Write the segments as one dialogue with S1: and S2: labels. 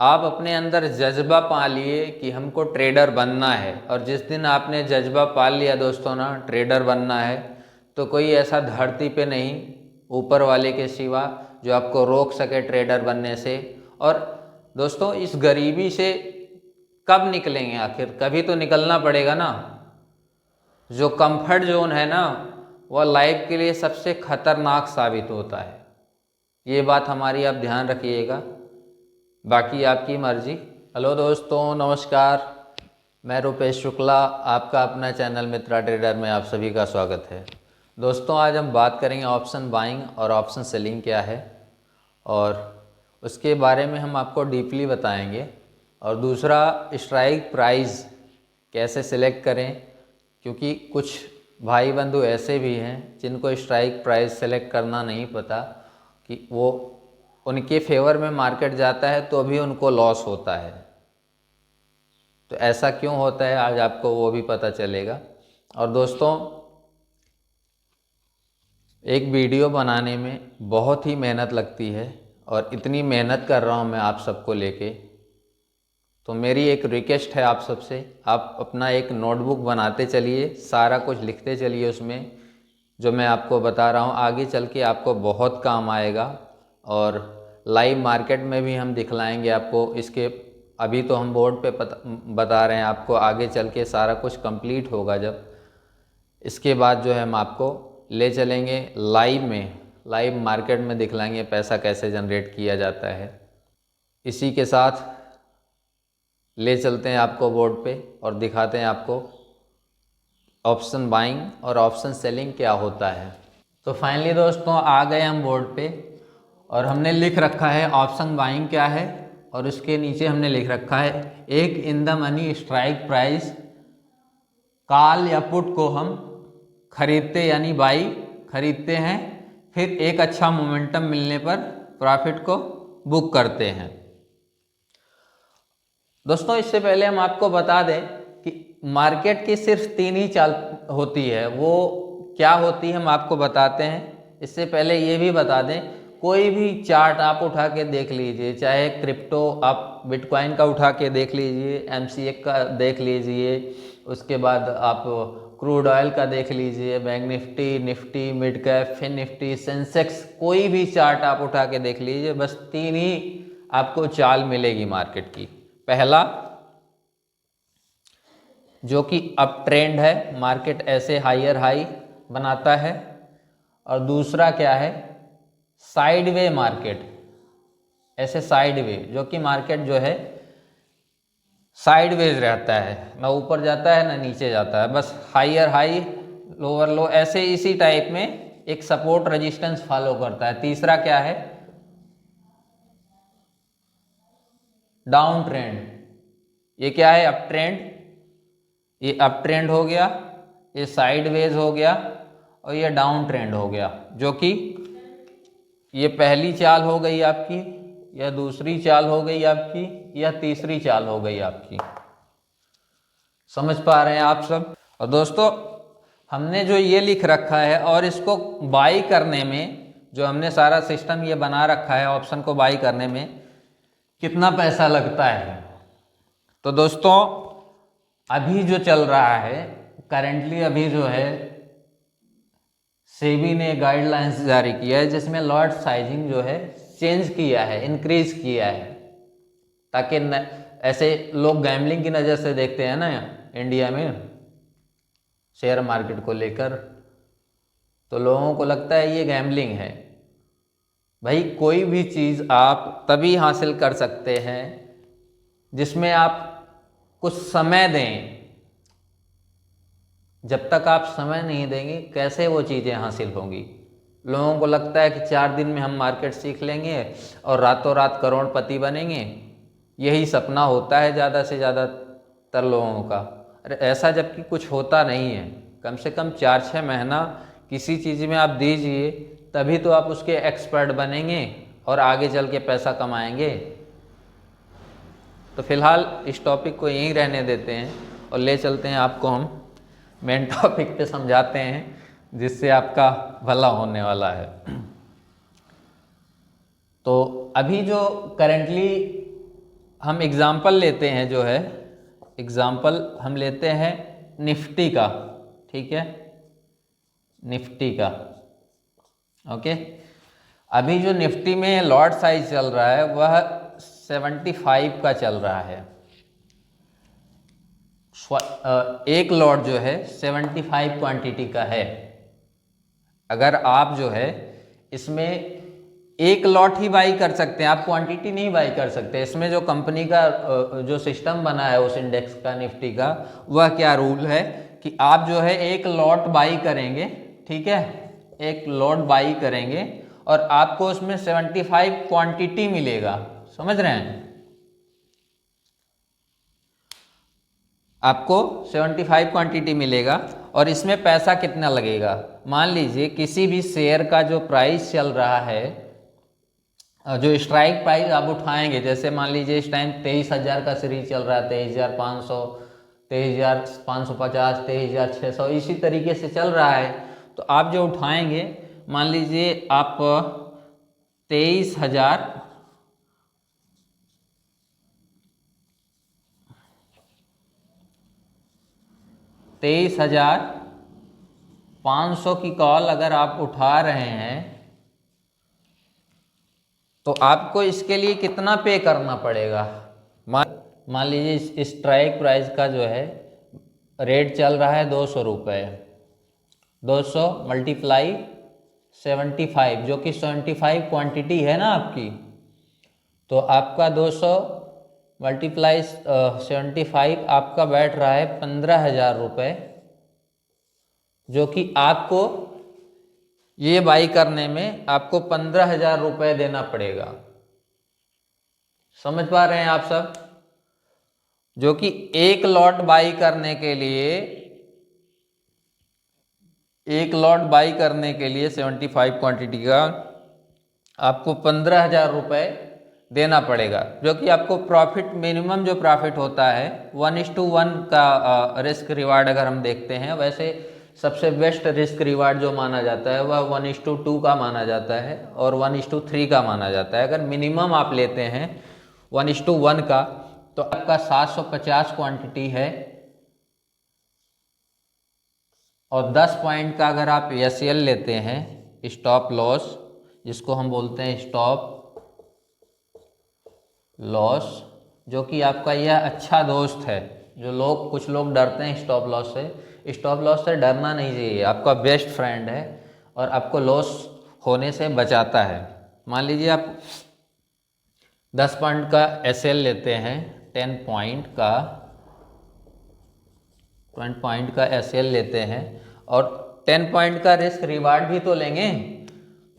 S1: आप अपने अंदर जज्बा पा लिए कि हमको ट्रेडर बनना है, और जिस दिन आपने जज्बा पा लिया दोस्तों ना ट्रेडर बनना है, तो कोई ऐसा धरती पे नहीं ऊपर वाले के सिवा जो आपको रोक सके ट्रेडर बनने से। और दोस्तों इस गरीबी से कब निकलेंगे? आखिर कभी तो निकलना पड़ेगा ना। जो कंफर्ट जोन है ना वह लाइफ के लिए सबसे खतरनाक साबित होता है। ये बात हमारी आप ध्यान रखिएगा, बाकी आपकी मर्जी। हेलो दोस्तों, नमस्कार। मैं रुपेश शुक्ला, आपका अपना चैनल मित्रा ट्रेडर में आप सभी का स्वागत है। दोस्तों आज हम बात करेंगे ऑप्शन बाइंग और ऑप्शन सेलिंग क्या है, और उसके बारे में हम आपको डीपली बताएंगे। और दूसरा, स्ट्राइक प्राइस कैसे सिलेक्ट करें, क्योंकि कुछ भाई बंधु ऐसे भी हैं जिनको स्ट्राइक प्राइस सेलेक्ट करना नहीं पता, कि वो उनके फेवर में मार्केट जाता है तो भी उनको लॉस होता है। तो ऐसा क्यों होता है आज आपको वो भी पता चलेगा। और दोस्तों एक वीडियो बनाने में बहुत ही मेहनत लगती है, और इतनी मेहनत कर रहा हूँ मैं आप सबको लेके, तो मेरी एक रिक्वेस्ट है आप सबसे, आप अपना एक नोटबुक बनाते चलिए, सारा कुछ लिखते चलिए उसमें। जो मैं आपको बता रहा हूँ आगे चल के आपको बहुत काम आएगा, और लाइव मार्केट में भी हम दिखलाएंगे आपको इसके। अभी तो हम बोर्ड पे बता रहे हैं आपको, आगे चल के सारा कुछ कंप्लीट होगा जब, इसके बाद जो है हम आपको ले चलेंगे लाइव में, लाइव मार्केट में दिखलाएंगे पैसा कैसे जनरेट किया जाता है। इसी के साथ ले चलते हैं आपको बोर्ड पे और दिखाते हैं आपको ऑप्शन बाइंग और ऑप्शन सेलिंग क्या होता है। तो फाइनली दोस्तों आ गए हम बोर्ड पे, और हमने लिख रखा है ऑप्शन बाइंग क्या है, और उसके नीचे हमने लिख रखा है एक in the money strike price. Call या पुट को हम खरीदते यानी बाई खरीदते हैं, फिर एक अच्छा मोमेंटम मिलने पर प्रॉफिट को बुक करते हैं। दोस्तों इससे पहले हम आपको बता दें कि मार्केट की सिर्फ 3 ही चाल होती है, वो क्या होती है हम आपको बताते हैं। इससे पहले ये भी बता दें, कोई भी चार्ट आप उठा के देख लीजिए, चाहे क्रिप्टो आप बिटकॉइन का उठा के देख लीजिए, MCX का देख लीजिए, उसके बाद आप क्रूड ऑयल का देख लीजिए, bank Nifty, Nifty, mid cap, fin Nifty, Sensex, कोई भी चार्ट आप उठा के देख लीजिए, बस 3 ही आपको चाल मिलेगी मार्केट की। पहला जो कि अप ट्रेंड है, मार्केट ऐसे हायर हाई बनाता है। और दूसरा क्या है, साइडवे मार्केट, ऐसे साइडवे, जो कि मार्केट जो है साइडवेज रहता है, ना ऊपर जाता है ना नीचे जाता है, बस हायर हाई लोअर लो, ऐसे इसी टाइप में एक सपोर्ट रेजिस्टेंस फॉलो करता है। तीसरा क्या है, डाउन ट्रेंड। ये क्या है, अप ट्रेंड, ये अप ट्रेंड हो गया, ये साइडवेज हो गया, और ये डाउन ट्रेंड हो गया, जो कि ये पहली चाल हो गई आपकी, या दूसरी चाल हो गई आपकी, या तीसरी चाल हो गई आपकी। समझ पा रहे हैं आप सब। और दोस्तों हमने जो ये लिख रखा है, और इसको बाई करने में जो हमने सारा सिस्टम ये बना रखा है, ऑप्शन को बाई करने में कितना पैसा लगता है। तो दोस्तों अभी जो चल रहा है करेंटली, अभी जो है सेबी ने गाइडलाइंस जारी किया है, जिसमें लॉट साइजिंग जो है चेंज किया है, इंक्रीज किया है, ताकि ऐसे लोग गैम्बलिंग की नज़र से देखते हैं ना इंडिया में शेयर मार्केट को लेकर, तो लोगों को लगता है ये गैम्बलिंग है। भाई कोई भी चीज़ आप तभी हासिल कर सकते हैं जिसमें आप कुछ समय दें। जब तक आप समय नहीं देंगे कैसे वो चीज़ें हासिल होंगी। लोगों को लगता है कि 4 दिन में हम मार्केट सीख लेंगे और रातों रात करोड़पति बनेंगे, यही सपना होता है ज़्यादा से ज़्यादातर लोगों का। अरे ऐसा जबकि कुछ होता नहीं है। कम से कम 4-6 महीना किसी चीज़ में आप दीजिए, तभी तो आप उसके एक्सपर्ट बनेंगे और आगे चल के पैसा कमाएंगे। तो फिलहाल इस टॉपिक को यहीं रहने देते हैं और ले चलते हैं आपको हम मेन टॉपिक पे समझाते हैं, जिससे आपका भला होने वाला है। तो अभी जो करेंटली हम एग्ज़ाम्पल लेते हैं, जो है एग्ज़ाम्पल हम लेते हैं निफ्टी का, ठीक है, निफ्टी का। ओके, अभी जो निफ्टी में लॉट साइज चल रहा है वह 75 का चल रहा है। एक लॉट जो है 75 क्वांटिटी का है। अगर आप जो है इसमें एक लॉट ही बाई कर सकते हैं, आप क्वांटिटी नहीं बाई कर सकते। इसमें जो कंपनी का जो सिस्टम बना है उस इंडेक्स का, निफ्टी का, वह क्या रूल है कि आप जो है एक लॉट बाई करेंगे, ठीक है, एक लॉट बाई करेंगे और आपको उसमें 75 क्वांटिटी मिलेगा। समझ रहे हैं? आपको 75 क्वांटिटी मिलेगा और इसमें पैसा कितना लगेगा। मान लीजिए किसी भी शेयर का जो प्राइस चल रहा है, जो स्ट्राइक प्राइस आप उठाएंगे, जैसे मान लीजिए इस टाइम 23,000 का सीरीज चल रहा है, 23,500, 23,550, 23,600, इसी तरीके से चल रहा है। तो आप जो उठाएंगे, मान लीजिए आप 23,000 23,500 की कॉल अगर आप उठा रहे हैं तो आपको इसके लिए कितना पे करना पड़ेगा। मान लीजिए स्ट्राइक प्राइस का जो है रेट चल रहा है 200 रुपये, 200 मल्टीप्लाई 75, जो कि 75 क्वांटिटी है ना आपकी, तो आपका 200 मल्टीप्लाई 75 आपका बैठ रहा है 15,000 रुपये, जो कि आपको ये बाई करने में आपको 15,000 रुपये देना पड़ेगा। समझ पा रहे हैं आप सब? जो कि एक लॉट बाई करने के लिए, एक लॉट बाई करने के लिए 75 क्वांटिटी का आपको 15,000 रुपये देना पड़ेगा, जो कि आपको प्रॉफिट, मिनिमम जो प्रॉफिट होता है 1:1 का रिस्क रिवार्ड अगर हम देखते हैं, वैसे सबसे बेस्ट रिस्क रिवार्ड जो माना जाता है वह 1:2 का माना जाता है और 1:3 का माना जाता है। अगर मिनिमम आप लेते हैं 1:1 का तो आपका 750 क्वांटिटी है और 10 पॉइंट का अगर आप SL लेते हैं, स्टॉप लॉस, जिसको हम बोलते हैं स्टॉप लॉस, जो कि आपका यह अच्छा दोस्त है। जो लोग, कुछ लोग डरते हैं स्टॉप लॉस से, स्टॉप लॉस से डरना नहीं चाहिए, आपका बेस्ट फ्रेंड है और आपको लॉस होने से बचाता है। मान लीजिए आप 10 पॉइंट का SL लेते हैं, 10 पॉइंट का SL लेते हैं और 10 पॉइंट का रिस्क रिवार्ड भी तो लेंगे,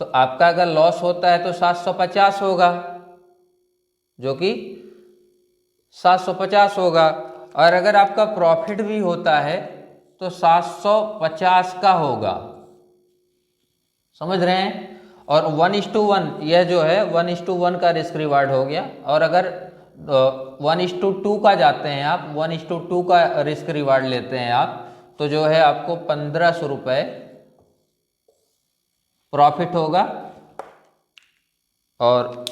S1: तो आपका अगर लॉस होता है तो 750 होगा, जो कि 750 होगा, और अगर आपका प्रॉफिट भी होता है तो 750 का होगा। समझ रहे हैं? और 1:1 यह जो है 1:1 का रिस्क रिवार्ड हो गया, और अगर 1:2 का जाते हैं आप, 1:2 का रिस्क रिवार्ड लेते हैं आप, तो जो है आपको 1,500 रुपये प्रॉफिट होगा, और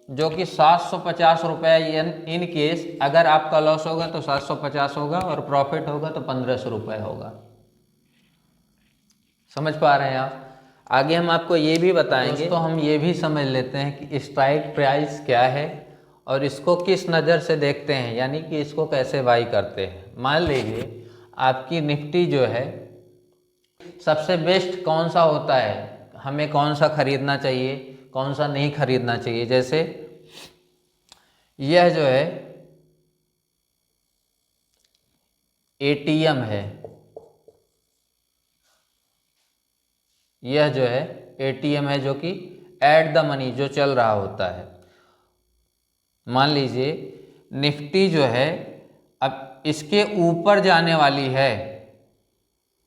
S1: जो कि 750 रुपये, इन केस अगर आपका लॉस होगा तो 750 होगा और प्रॉफिट होगा तो 1,500 रुपये होगा। समझ पा रहे हैं आप? आगे हम आपको ये भी बताएंगे, तो हम ये भी समझ लेते हैं कि स्ट्राइक प्राइस क्या है और इसको किस नज़र से देखते हैं, यानी कि इसको कैसे बाई करते हैं। मान लीजिए आपकी निफ्टी जो है, सबसे बेस्ट कौन सा होता है, हमें कौन सा खरीदना चाहिए, कौन सा नहीं खरीदना चाहिए। जैसे यह जो है ATM है, यह जो है ATM है, जो कि एट द मनी जो चल रहा होता है। मान लीजिए निफ्टी जो है अब इसके ऊपर जाने वाली है,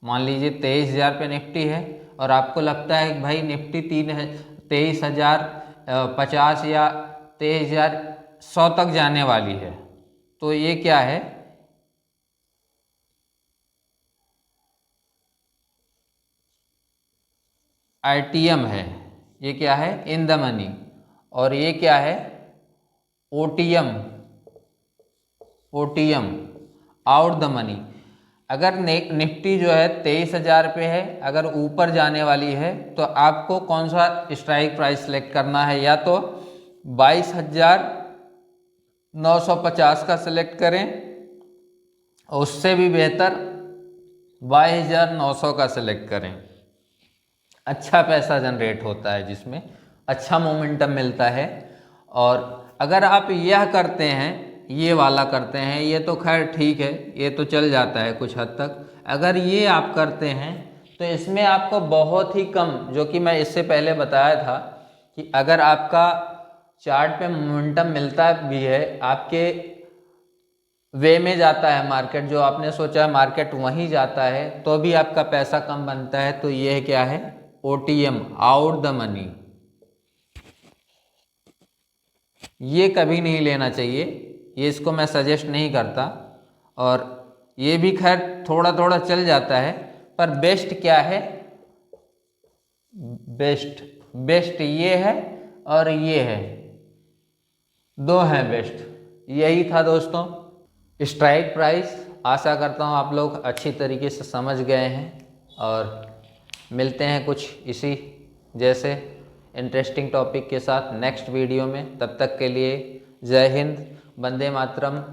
S1: मान लीजिए 23,000 पे निफ्टी है और आपको लगता है कि भाई निफ्टी 23,050 या 23,100 तक जाने वाली है, तो ये क्या है, ITM है, ये क्या है, इन द मनी, और ये क्या है, OTM, OTM out the money. अगर निफ्टी जो है 23,000 पे है, अगर ऊपर जाने वाली है तो आपको कौन सा स्ट्राइक प्राइस सेलेक्ट करना है, या तो 22,950 का सिलेक्ट करें, उससे भी बेहतर 22,900 का सिलेक्ट करें। अच्छा पैसा जनरेट होता है, जिसमें अच्छा मोमेंटम मिलता है। और अगर आप यह करते हैं, ये वाला करते हैं, ये तो खैर ठीक है, ये तो चल जाता है कुछ हद तक। अगर ये आप करते हैं तो इसमें आपको बहुत ही कम, जो कि मैं इससे पहले बताया था कि अगर आपका चार्ट पे मोमेंटम मिलता भी है, आपके वे में जाता है मार्केट, जो आपने सोचा मार्केट वहीं जाता है, तो भी आपका पैसा कम बनता है। तो यह क्या है, OTM आउट द मनी। ये कभी नहीं लेना चाहिए, ये इसको मैं सजेस्ट नहीं करता। और ये भी खैर थोड़ा थोड़ा चल जाता है, पर बेस्ट क्या है, बेस्ट ये है और ये है, दो हैं बेस्ट। यही था दोस्तों स्ट्राइक प्राइस। आशा करता हूँ आप लोग अच्छी तरीके से समझ गए हैं, और मिलते हैं कुछ इसी जैसे इंटरेस्टिंग टॉपिक के साथ नेक्स्ट वीडियो में। तब तक के लिए जय हिंद, वंदे मातरम।